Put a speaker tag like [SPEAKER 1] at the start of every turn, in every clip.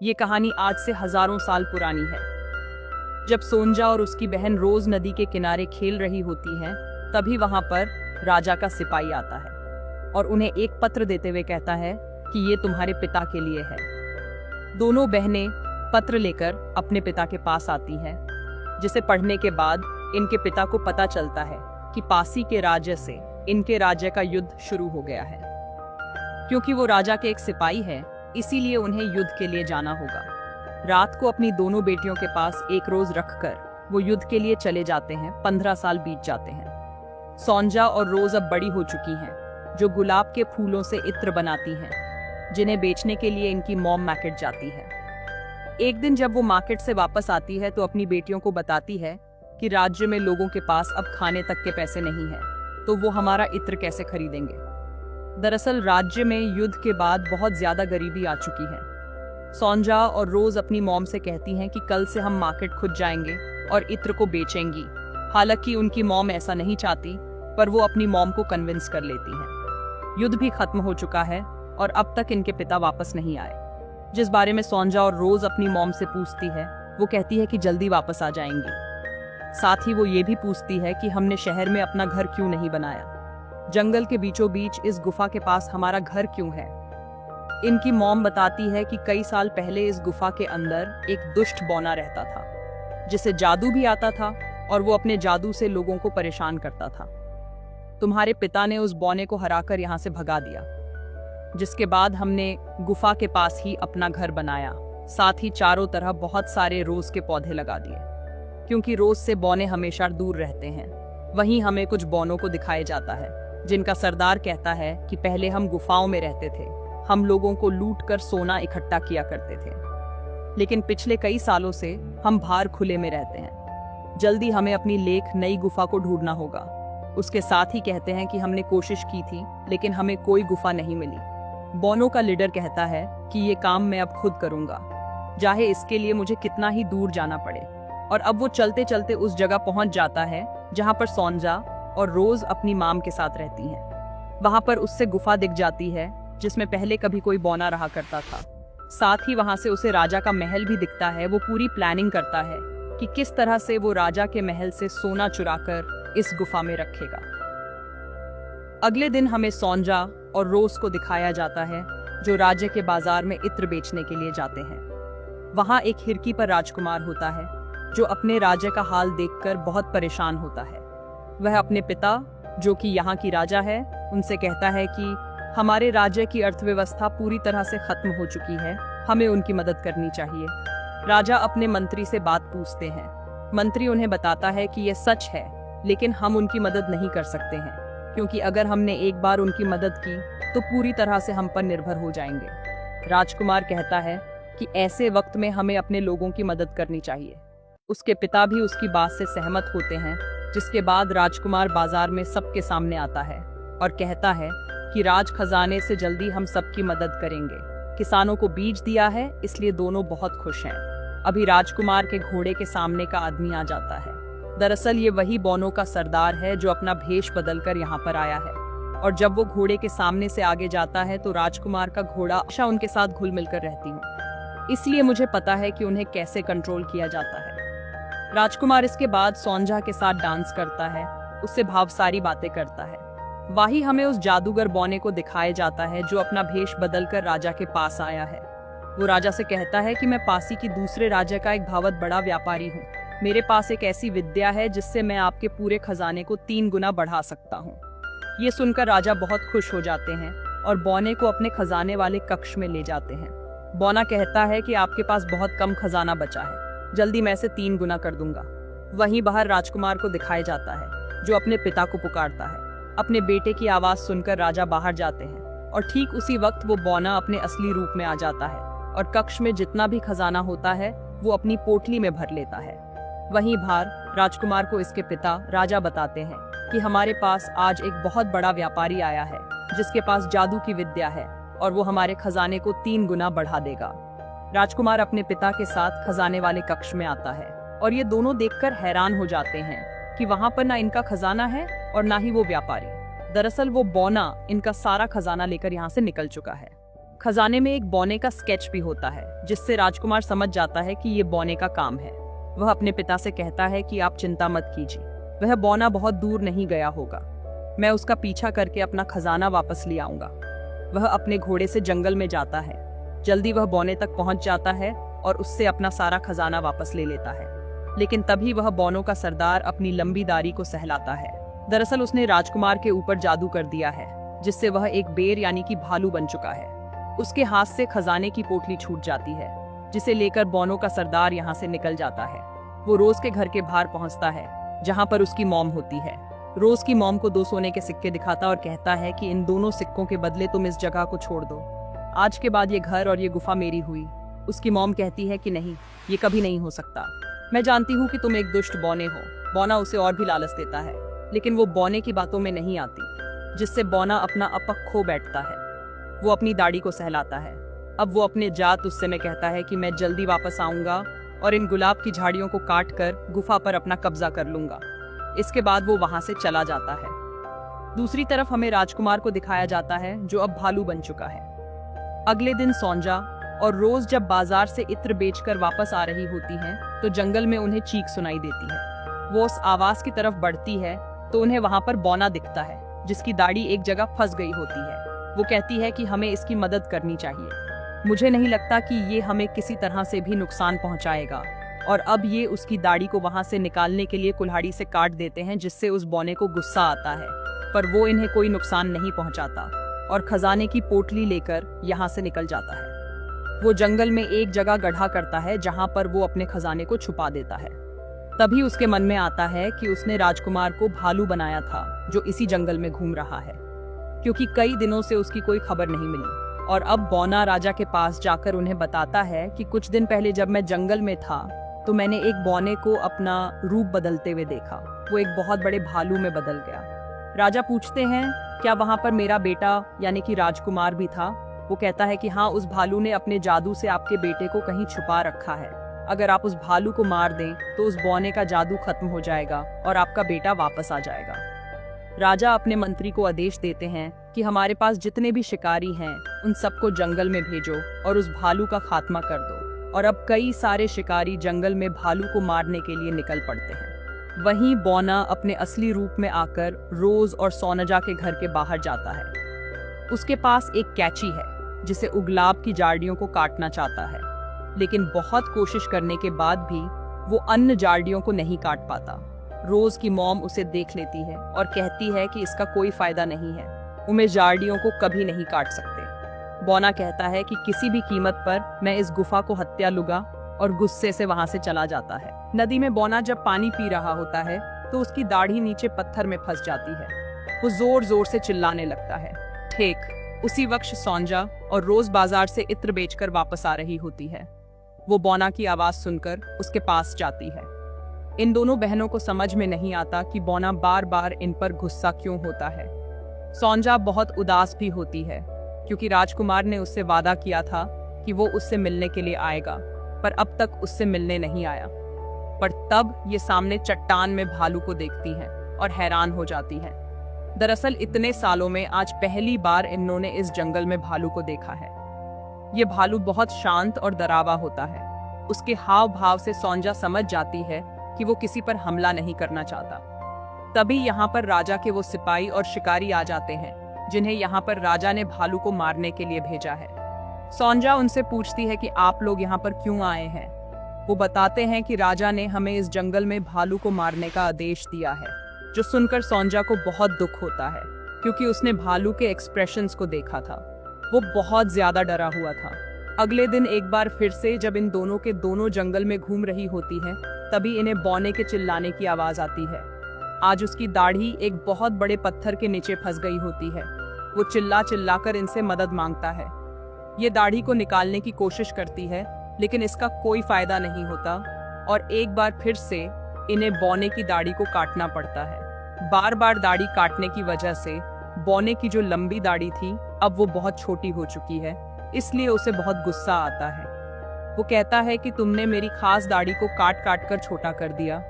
[SPEAKER 1] ये कहानी आज से हजारों साल पुरानी है। जब सोंजा और उसकी बहन रोज नदी के किनारे खेल रही होती हैं, तभी वहां पर राजा का सिपाही आता है और उन्हें एक पत्र देते हुए कहता है कि ये तुम्हारे पिता के लिए है। दोनों बहनें पत्र लेकर अपने पिता के पास आती हैं, जिसे पढ़ने के बाद इनके पिता को पता चलता है कि पासी के राज्य से इनके राज्य का युद्ध शुरू हो गया है। क्योंकि वो राजा के एक सिपाही है, इसीलिए उन्हें युद्ध के लिए जाना होगा। रात को अपनी दोनों बेटियों के पास एक रोज रखकर वो युद्ध के लिए चले जाते हैं। 15 साल बीत जाते हैं। सोंजा और रोज अब बड़ी हो चुकी हैं, जो गुलाब के फूलों से इत्र बनाती हैं, जिन्हें बेचने के लिए इनकी मॉम मार्केट जाती है। एक दिन जब वो मार्केट से वापस आती है तो अपनी बेटियों को बताती है कि राज्य में लोगों के पास अब खाने तक के पैसे नहीं हैं, तो वो हमारा इत्र कैसे खरीदेंगे। दरअसल राज्य में युद्ध के बाद बहुत ज्यादा गरीबी आ चुकी है। सोंजा और रोज अपनी मॉम से कहती हैं कि कल से हम मार्केट खुद जाएंगे और इत्र को बेचेंगी। हालांकि उनकी मॉम ऐसा नहीं चाहती, पर वो अपनी मॉम को कन्विंस कर लेती हैं। युद्ध भी खत्म हो चुका है और अब तक इनके पिता वापस नहीं आए। जिस बारे में सोंजा और रोज अपनी मॉम से पूछती है, वो कहती है कि जल्दी वापस आ जाएंगी। साथ ही वो ये भी पूछती है कि हमने शहर में अपना घर क्यों नहीं बनाया, जंगल के बीचों बीच इस गुफा के पास हमारा घर क्यों है। इनकी मॉम बताती है कि कई साल पहले इस गुफा के अंदर एक दुष्ट बौना रहता था, जिसे जादू भी आता था और वो अपने जादू से लोगों को परेशान करता था। तुम्हारे पिता ने उस बौने को हराकर यहाँ से भगा दिया, जिसके बाद हमने गुफा के पास ही अपना घर बनाया। साथ ही चारों तरफ बहुत सारे रोज के पौधे लगा दिए, क्योंकि रोज से बौने हमेशा दूर रहते हैं। वहीं हमें कुछ बौनों को दिखाया जाता है, जिनका सरदार कहता है कि पहले हम गुफाओं में रहते थे, हम लोगों को लूट कर सोना इकट्ठा किया करते थे, लेकिन पिछले कई सालों से हम बाहर खुले में रहते हैं। जल्दी हमें अपनी लेक नई गुफा को ढूंढना होगा। उसके साथ ही कहते हैं कि हमने कोशिश की थी, लेकिन हमें कोई गुफा नहीं मिली। बौनों का लीडर कहता है कि ये काम मैं अब खुद करूंगा, चाहे इसके लिए मुझे कितना ही दूर जाना पड़े। और अब वो चलते चलते उस जगह पहुंच जाता है जहां पर सोंजा और रोज अपनी माम के साथ रहती हैं। वहां पर उससे गुफा दिख जाती है, जिसमें पहले कभी कोई बौना रहा करता था। साथ ही वहां से उसे राजा का महल भी दिखता है। वो पूरी प्लानिंग करता है कि किस तरह से वो राजा के महल से सोना चुराकर इस गुफा में रखेगा। अगले दिन हमें सोंजा और रोज को दिखाया जाता है, जो राज्य के बाजार में इत्र बेचने के लिए जाते हैं। वहां एक हिरकी पर राजकुमार होता है, जो अपने राज्य का हाल देखकर बहुत परेशान होता है। वह अपने पिता, जो कि यहाँ की राजा है, उनसे कहता है कि हमारे राज्य की अर्थव्यवस्था पूरी तरह से खत्म हो चुकी है, हमें उनकी मदद करनी चाहिए। राजा अपने मंत्री से बात पूछते हैं। मंत्री उन्हें बताता है कि यह सच है, लेकिन हम उनकी मदद नहीं कर सकते हैं, क्योंकि अगर हमने एक बार उनकी मदद की तो पूरी तरह से हम पर निर्भर हो जाएंगे। राजकुमार कहता है कि ऐसे वक्त में हमें अपने लोगों की मदद करनी चाहिए। उसके पिता भी उसकी बात से सहमत होते हैं, जिसके बाद राजकुमार बाजार में सबके सामने आता है और कहता है कि राज खजाने से जल्दी हम सबकी मदद करेंगे। किसानों को बीज दिया है, इसलिए दोनों बहुत खुश हैं। अभी राजकुमार के घोड़े के सामने का आदमी आ जाता है। दरअसल ये वही बौनों का सरदार है, जो अपना भेष बदलकर यहाँ पर आया है। और जब वो घोड़े के सामने से आगे जाता है तो राजकुमार का घोड़ा हमेशा उनके साथ घुल मिलकर रहती है, इसलिए मुझे पता है कि उन्हें कैसे कंट्रोल किया जाता है। राजकुमार इसके बाद सोंजा के साथ डांस करता है, उससे भावसारी बातें करता है। वही हमें उस जादूगर बौने को दिखाया जाता है, जो अपना भेष बदलकर राजा के पास आया है। वो राजा से कहता है कि मैं पासी की दूसरे राज्य का एक बहुत बड़ा व्यापारी हूँ। मेरे पास एक ऐसी विद्या है जिससे मैं आपके पूरे खजाने को 3 गुना बढ़ा सकता हूँ। ये सुनकर राजा बहुत खुश हो जाते हैं और बौने को अपने खजाने वाले कक्ष में ले जाते हैं। बौना कहता है कि आपके पास बहुत कम खजाना बचा है, जल्दी मैं इसे 3 गुना कर दूंगा। वहीं बाहर राजकुमार को दिखाया जाता है, जो अपने पिता को पुकारता है। अपने बेटे की आवाज सुनकर राजा बाहर जाते हैं और ठीक उसी वक्त वो बौना अपने असली रूप में आ जाता है और कक्ष में जितना भी खजाना होता है वो अपनी पोटली में भर लेता है। वहीं बाहर राजकुमार को इसके पिता राजा बताते हैं कि हमारे पास आज एक बहुत बड़ा व्यापारी आया है, जिसके पास जादू की विद्या है और वो हमारे खजाने को 3 गुना बढ़ा देगा। राजकुमार अपने पिता के साथ खजाने वाले कक्ष में आता है और ये दोनों देखकर हैरान हो जाते हैं कि वहां पर ना इनका खजाना है और ना ही वो व्यापारी। दरअसल वो बौना इनका सारा खजाना लेकर यहाँ से निकल चुका है। खजाने में एक बौने का स्केच भी होता है, जिससे राजकुमार समझ जाता है कि ये बौने का काम है। वह अपने पिता से कहता है कि आप चिंता मत कीजिए, वह बौना बहुत दूर नहीं गया होगा। मैं उसका पीछा करके अपना खजाना वापस ले आऊंगा। वह अपने घोड़े से जंगल में जाता है। जल्दी वह बौने तक पहुंच जाता है और उससे अपना सारा खजाना वापस ले लेता है। लेकिन तभी वह बौनों का सरदार अपनी लंबी दाढ़ी को सहलाता है। दरअसल उसने राजकुमार के ऊपर जादू कर दिया है, जिससे वह एक बेर यानी कि भालू बन चुका है। उसके हाथ से खजाने की पोटली छूट जाती है, जिसे लेकर बौनों का सरदार यहाँ से निकल जाता है। वो रोज के घर के बाहर पहुंचता है, जहाँ पर उसकी मॉम होती है। रोज की मॉम को 2 सोने के सिक्के दिखाता और कहता है कि इन दोनों सिक्कों के बदले तुम इस जगह को छोड़ दो। आज के बाद ये घर और ये गुफा मेरी हुई। उसकी मॉम कहती है कि नहीं, ये कभी नहीं हो सकता। मैं जानती हूँ कि तुम एक दुष्ट बौने हो। बौना उसे और भी लालच देता है, लेकिन वो बौने की बातों में नहीं आती, जिससे बौना अपना अपक खो बैठता है। वो अपनी दाढ़ी को सहलाता है। अब वो अपने जात उससे में कहता है कि मैं जल्दी वापस आऊंगा और इन गुलाब की झाड़ियों को काट कर गुफा पर अपना कब्जा कर लूंगा। इसके बाद वो वहां से चला जाता है। दूसरी तरफ हमें राजकुमार को दिखाया जाता है, जो अब भालू बन चुका है। अगले दिन सोंजा और रोज जब बाजार से इत्र बेचकर वापस आ रही होती हैं, तो जंगल में उन्हें चीख सुनाई देती है। वो उस आवाज की तरफ बढ़ती है तो उन्हें वहां पर बौना दिखता है, जिसकी दाढ़ी एक जगह फंस गई होती है। वो कहती है कि हमें इसकी मदद करनी चाहिए। मुझे नहीं लगता कि ये हमें किसी तरह से भी नुकसान पहुंचाएगा। और अब ये उसकी दाढ़ी को वहां से निकालने के लिए कुल्हाड़ी से काट देते हैं, जिससे उस बौने को गुस्सा आता है। पर वो इन्हें कोई नुकसान नहीं पहुंचाता और खजाने की पोटली लेकर यहाँ से निकल जाता है। वो जंगल में एक जगह गड्ढा करता है, जहाँ पर वो अपने खजाने को छुपा देता है। तभी उसके मन में आता है कि उसने राजकुमार को भालू बनाया था, जो इसी जंगल में घूम रहा है, क्योंकि कई दिनों से उसकी कोई खबर नहीं मिली। और अब बौना राजा के पास जाकर उन्हें बताता है कि कुछ दिन पहले जब मैं जंगल में था, तो मैंने एक बौने को अपना रूप बदलते हुए देखा। वो एक बहुत बड़े भालू में बदल गया। राजा पूछते हैं, क्या वहाँ पर मेरा बेटा यानी कि राजकुमार भी था? वो कहता है कि हाँ, उस भालू ने अपने जादू से आपके बेटे को कहीं छुपा रखा है। अगर आप उस भालू को मार दें तो उस बौने का जादू खत्म हो जाएगा और आपका बेटा वापस आ जाएगा। राजा अपने मंत्री को आदेश देते हैं कि हमारे पास जितने भी शिकारी हैं, उन सबको जंगल में भेजो और उस भालू का खात्मा कर दो। और अब कई सारे शिकारी जंगल में भालू को मारने के लिए निकल पड़ते हैं। वहीं बौना अपने असली रूप में आकर रोज और सोनजा के घर के बाहर जाता है। उसके पास एक कैंची है, जिसे गुलाब की झाड़ियों को काटना चाहता है, लेकिन बहुत कोशिश करने के बाद भी वो अन्य झाड़ियों को नहीं काट पाता। रोज की मॉम उसे देख लेती है और कहती है कि इसका कोई फायदा नहीं है, उन्हें झाड़ियों को कभी नहीं काट सकते। बौना कहता है कि किसी भी कीमत पर मैं इस गुफा को हत्या लूंगा और गुस्से से वहां से चला जाता है। नदी में बौना जब पानी पी रहा होता है तो उसकी दाढ़ी नीचे पत्थर में फंस जाती है। वो जोर जोर से चिल्लाने लगता है। ठीक उसी वक्त सोंजा और रोज बाजार से इत्र बेचकर वापस आ रही होती है। वो बौना की आवाज सुनकर उसके पास जाती है। इन दोनों बहनों को समझ में नहीं आता कि बौना बार बार इन पर गुस्सा क्यों होता है। सोंजा बहुत उदास भी होती है, क्योंकि राजकुमार ने उससे वादा किया था कि वो उससे मिलने के लिए आएगा, पर अब तक उससे मिलने नहीं आया। पर तब ये सामने चट्टान में भालू को देखती हैं और हैरान हो जाती हैं। दरअसल इतने सालों में आज पहली बार इन्होंने इस जंगल में भालू को देखा है। ये भालू बहुत शांत और डरावा होता है। उसके हाव भाव से सोंजा समझ जाती है कि वो किसी पर हमला नहीं करना चाहता। तभी यहाँ पर राजा के वो सिपाही और शिकारी आ जाते हैं, जिन्हें यहाँ पर राजा ने भालू को मारने के लिए भेजा है। सोंजा उनसे पूछती है कि आप लोग यहाँ पर क्यों आए हैं। वो बताते हैं कि राजा ने हमें इस जंगल में भालू को मारने का आदेश दिया है। जो सुनकर सोंजा को बहुत दुख होता है, क्योंकि उसने भालू के एक्सप्रेशंस को देखा था। वो बहुत ज्यादा डरा हुआ था। अगले दिन एक बार फिर से जब इन दोनों के दोनों जंगल में घूम रही होती हैं, तभी इन्हें बौने के चिल्लाने की आवाज आती है। आज उसकी दाढ़ी एक बहुत बड़े पत्थर के नीचे फंस गई होती है। वो चिल्ला चिल्लाकर इनसे मदद मांगता है। ये दाढ़ी को निकालने की कोशिश करती है, लेकिन इसका कोई फायदा नहीं होता और एक बार फिर से इन्हें बौने की दाढ़ी को काटना पड़ता है। बार बार दाढ़ी काटने की वजह से बौने की जो लंबी दाढ़ी थी, अब वो बहुत छोटी हो चुकी है, इसलिए उसे बहुत गुस्सा आता है। वो कहता है कि तुमने मेरी खास दाढ़ी को काट काट कर छोटा कर दिया,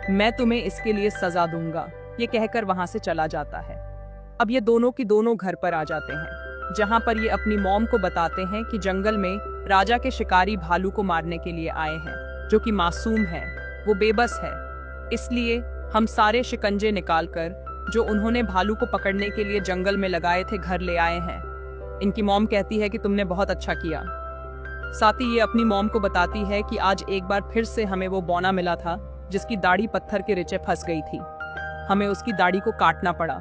[SPEAKER 1] मैं तुम्हें इसके लिए सजा दूंगा। ये कहकर वहां से चला जाता है। अब ये दोनों की दोनों घर पर आ जाते हैं। जहाँ पर ये अपनी मॉम को बताते हैं कि जंगल में राजा के शिकारी भालू को मारने के लिए आए हैं, जो कि मासूम है, वो बेबस है। इसलिए हम सारे शिकंजे निकालकर जो उन्होंने भालू को पकड़ने के लिए जंगल में लगाए थे घर ले आए हैं। इनकी मॉम कहती है कि तुमने बहुत अच्छा किया। साथ ही ये अपनी मॉम को बताती है कि आज एक बार फिर से हमें वो बौना मिला था जिसकी दाढ़ी पत्थर के नीचे फंस गई थी। हमें उसकी दाढ़ी को काटना पड़ा,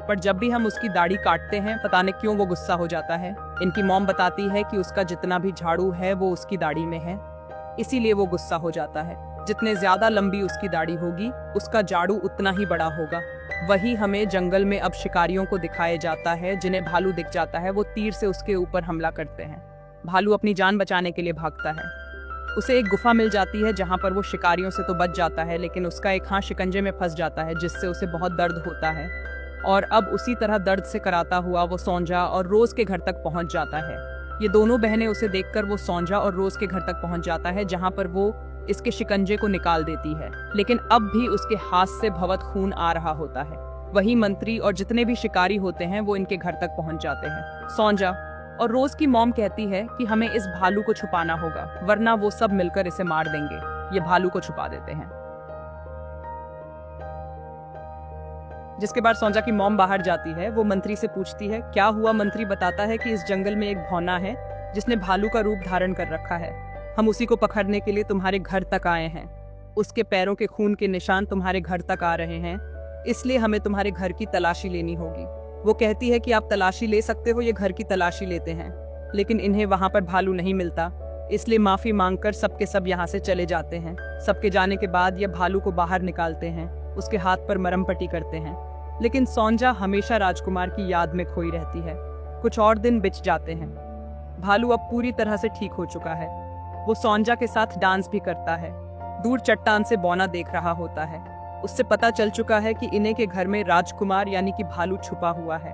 [SPEAKER 1] पर जब भी हम उसकी दाढ़ी काटते हैं पता नहीं क्यों वो गुस्सा हो जाता है। इनकी मॉम बताती है कि उसका जितना भी झाड़ू है वो उसकी दाढ़ी में है, इसीलिए वो गुस्सा हो जाता है। जितने ज्यादा लंबी उसकी दाढ़ी होगी उसका झाड़ू उतना ही बड़ा होगा। वही हमें जंगल में अब शिकारियों को दिखाया जाता है, जिन्हें भालू दिख जाता है वो तीर से उसके ऊपर हमला करते हैं। भालू अपनी जान बचाने के लिए भागता है। उसे एक गुफा मिल जाती है जहाँ पर वो शिकारियों से तो बच जाता है, लेकिन उसका एक हाथ शिकंजे में फंस जाता है जिससे उसे बहुत दर्द होता है। और अब उसी तरह दर्द से कराता हुआ वो सोंजा और रोज के घर तक पहुंच जाता है। ये दोनों बहनें उसे देखकर वो सोंजा और रोज के घर तक पहुंच जाता है, जहाँ पर वो इसके शिकंजे को निकाल देती है, लेकिन अब भी उसके हाथ से भवत खून आ रहा होता है। वही मंत्री और जितने भी शिकारी होते हैं वो इनके घर तक पहुंच जाते हैं। सोंजा और रोज की मॉम कहती है कि हमें इस भालू को छुपाना होगा, वरना वो सब मिलकर इसे मार देंगे। ये भालू को छुपा देते हैं। जिसके बाद सोंजा की मॉम बाहर जाती है। वो मंत्री से पूछती है क्या हुआ। मंत्री बताता है कि इस जंगल में एक भौना है जिसने भालू का रूप धारण कर रखा है। हम उसी को पकड़ने के लिए तुम्हारे घर तक आए हैं। उसके पैरों के खून के निशान तुम्हारे घर तक आ रहे हैं, इसलिए हमें तुम्हारे घर की तलाशी लेनी होगी। वो कहती है कि आप तलाशी ले सकते हो। ये घर की तलाशी लेते हैं, लेकिन इन्हें वहाँ पर भालू नहीं मिलता, इसलिए माफी मांगकर सबके सब यहाँ से चले जाते हैं। सबके जाने के बाद ये भालू को बाहर निकालते हैं, उसके हाथ पर मरहम पट्टी करते हैं, लेकिन सोंजा हमेशा राजकुमार की याद में खोई रहती है। कुछ और दिन बीत जाते हैं। भालू अब पूरी तरह से ठीक हो चुका है। वो सोंजा के साथ डांस भी करता है। दूर चट्टान से बौना देख रहा होता है। उससे पता चल चुका है कि इन्हें के घर में राजकुमार यानी कि भालू छुपा हुआ है।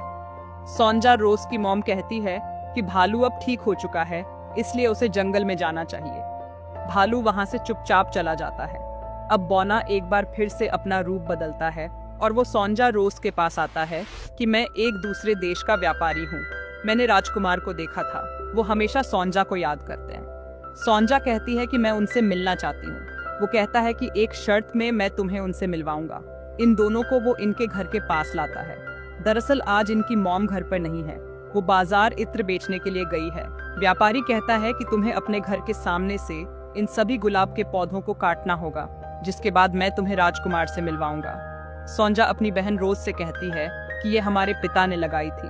[SPEAKER 1] सोंजा रोज की मॉम कहती है कि भालू अब ठीक हो चुका है, इसलिए उसे जंगल में जाना चाहिए। भालू वहां से चुपचाप चला जाता है। अब बौना एक बार फिर से अपना रूप बदलता है और वो सोंजा रोज के पास आता है कि मैं एक दूसरे देश का व्यापारी हूँ। मैंने राजकुमार को देखा था। वो हमेशा सोंजा को याद करते हैं। सोंजा कहती है कि मैं उनसे मिलना चाहती हूँ। वो कहता है कि एक शर्त में मैं तुम्हें उनसे मिलवाऊंगा। इन दोनों को वो इनके घर के पास लाता है। दरअसल आज इनकी मॉम घर पर नहीं है, वो बाजार इत्र बेचने के लिए गई है। व्यापारी कहता है कि तुम्हें अपने घर के सामने से इन सभी गुलाब के पौधों को काटना होगा, जिसके बाद मैं तुम्हें राजकुमार से मिलवाऊंगा। सोंजा अपनी बहन रोज से कहती है कि ये हमारे पिता ने लगाई थी,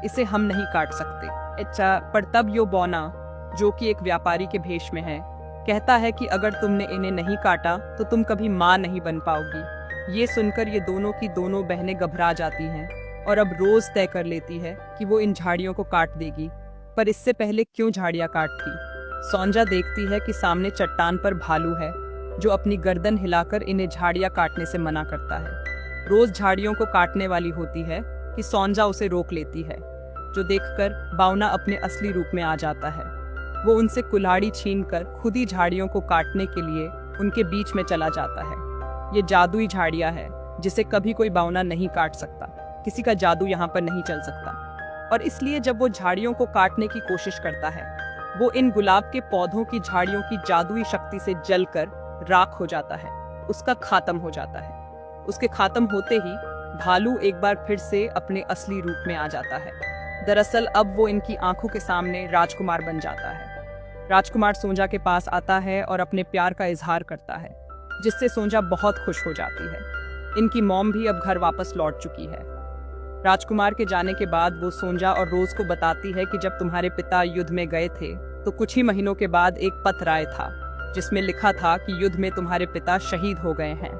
[SPEAKER 1] इसे हम नहीं काट सकते। अच्छा, पर तब यो बौना, जो कि एक व्यापारी के भेष में है, कहता है कि अगर तुमने इन्हें नहीं काटा तो तुम कभी माँ नहीं बन पाओगी। ये सुनकर ये दोनों की दोनों बहनें घबरा जाती हैं और अब रोज तय कर लेती है कि वो इन झाड़ियों को काट देगी। पर इससे पहले क्यों झाड़ियाँ काटती? सोंजा देखती है कि सामने चट्टान पर भालू है जो अपनी गर्दन हिलाकर इन्हें झाड़ियाँ काटने से मना करता है। रोज झाड़ियों को काटने वाली होती है कि सोंजा उसे रोक लेती है, जो देखकर बावना अपने असली रूप में आ जाता है। वो उनसे कुल्हाड़ी छीनकर खुद ही झाड़ियों को काटने के लिए उनके बीच में चला जाता है। ये जादुई झाड़ियाँ है जिसे कभी कोई बावना नहीं काट सकता। किसी का जादू यहाँ पर नहीं चल सकता, और इसलिए जब वो झाड़ियों को काटने की कोशिश करता है, वो इन गुलाब के पौधों की झाड़ियों की जादुई शक्ति से जलकर राख हो जाता है। उसका खात्म हो जाता है। उसके खात्म होते ही भालू एक बार फिर से अपने असली रूप में आ जाता है। दरअसल अब वो इनकी आंखों के सामने राजकुमार बन जाता है। राजकुमार सोंजा के पास आता है और अपने प्यार का इजहार करता है, जिससे सोंजा बहुत खुश हो जाती है। इनकी मॉम भी अब घर वापस लौट चुकी है। राजकुमार के जाने के बाद वो सोंजा और रोज को बताती है कि जब तुम्हारे पिता युद्ध में गए थे तो कुछ ही महीनों के बाद एक पत्र आया था जिसमें लिखा था कि युद्ध में तुम्हारे पिता शहीद हो गए हैं।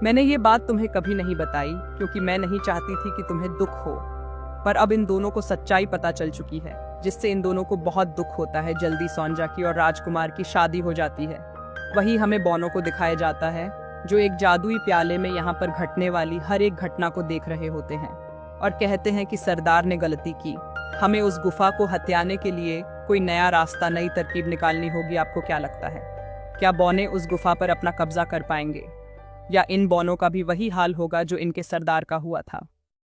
[SPEAKER 1] मैंने ये बात तुम्हें कभी नहीं बताई क्योंकि मैं नहीं चाहती थी कि तुम्हें दुख हो, पर अब इन दोनों को सच्चाई पता चल चुकी है, जिससे इन दोनों को बहुत दुख होता है। जल्दी सोंजा की और राजकुमार की शादी हो जाती है। वही हमें बौनों को दिखाया जाता है जो एक जादुई प्याले में यहाँ पर घटने वाली हर एक घटना को देख रहे होते हैं और कहते हैं कि सरदार ने गलती की। हमें उस गुफा को हथियाने के लिए कोई नया रास्ता, नई तरकीब निकालनी होगी। आपको क्या लगता है, क्या बौने उस गुफा पर अपना कब्जा कर पाएंगे, या इन बौनों का भी वही हाल होगा जो इनके सरदार का हुआ था?